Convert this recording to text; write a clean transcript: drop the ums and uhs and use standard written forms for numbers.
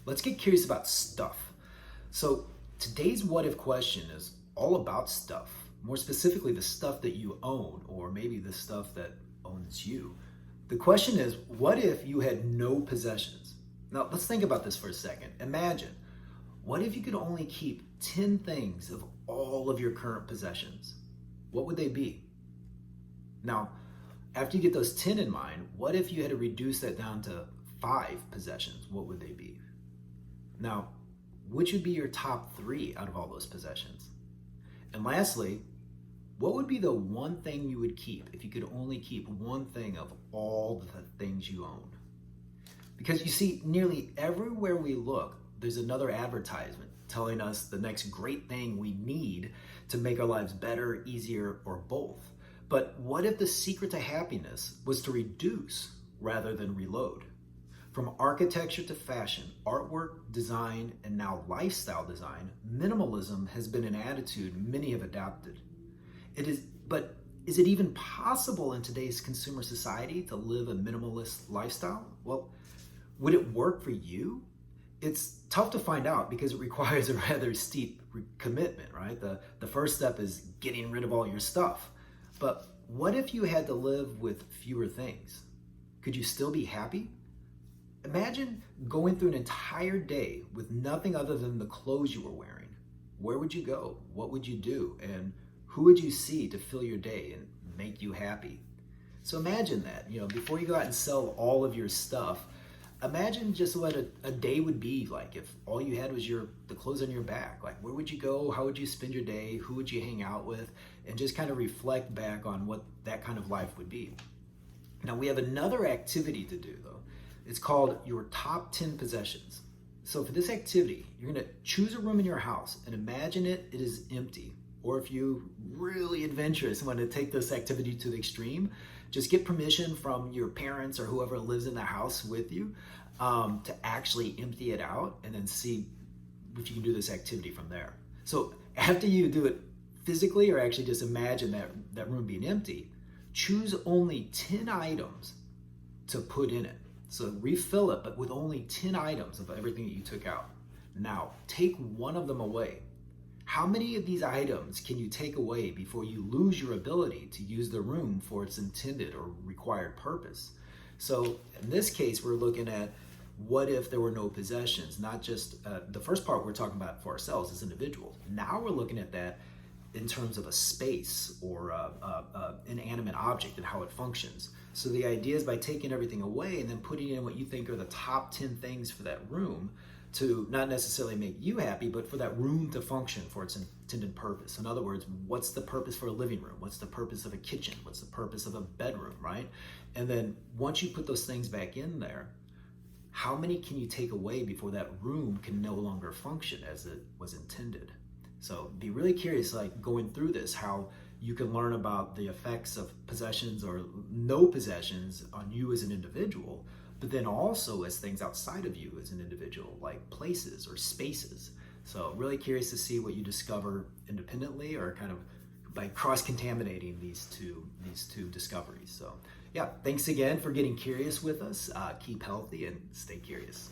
Let's get curious about stuff. So today's what if question is all about stuff, more specifically the stuff that you own, or maybe the stuff that owns you. The question is, what if you had no possessions? Now let's think about this for a second. Imagine, what if you could only keep 10 things of all of your current possessions? What would they be? Now, after you get those 10 in mind, what if you had to reduce that down to 5 possessions? What would they be? Now, which would be your top 3 out of all those possessions? And lastly, what would be the one thing you would keep if you could only keep one thing of all the things you own? Because you see, nearly everywhere we look, there's another advertisement telling us the next great thing we need to make our lives better, easier, or both. But what if the secret to happiness was to reduce rather than reload? From architecture to fashion, artwork, design, and now lifestyle design, minimalism has been an attitude many have adopted. But is it even possible in today's consumer society to live a minimalist lifestyle? Well, would it work for you? It's tough to find out because it requires a rather steep commitment, right? The first step is getting rid of all your stuff. But what if you had to live with fewer things? Could you still be happy? Imagine going through an entire day with nothing other than the clothes you were wearing. Where would you go? What would you do? And who would you see to fill your day and make you happy? So imagine that, before you go out and sell all of your stuff, imagine just what a day would be like if all you had was the clothes on your back. Like, where would you go? How would you spend your day? Who would you hang out with? And just kind of reflect back on what that kind of life would be. Now, we have another activity to do, though. It's called your top 10 possessions. So for this activity, you're going to choose a room in your house and imagine it is empty. Or if you're really adventurous and want to take this activity to the extreme, just get permission from your parents or whoever lives in the house with you to actually empty it out and then see if you can do this activity from there. So after you do it physically or actually just imagine that room being empty, choose only 10 items to put in it. So refill it, but with only 10 items of everything that you took out. Now, take one of them away. How many of these items can you take away before you lose your ability to use the room for its intended or required purpose? So in this case, we're looking at what if there were no possessions, not just the first part we're talking about for ourselves as individuals. Now we're looking at that in terms of a space or an inanimate object and how it functions. So the idea is by taking everything away and then putting in what you think are the top 10 things for that room to not necessarily make you happy, but for that room to function for its intended purpose. In other words, what's the purpose for a living room? What's the purpose of a kitchen? What's the purpose of a bedroom, right? And then once you put those things back in there, how many can you take away before that room can no longer function as it was intended? So be really curious, like going through this, how you can learn about the effects of possessions or no possessions on you as an individual, but then also as things outside of you as an individual, like places or spaces. So really curious to see what you discover independently or kind of by cross-contaminating these two discoveries. So yeah, thanks again for getting curious with us. Keep healthy and stay curious.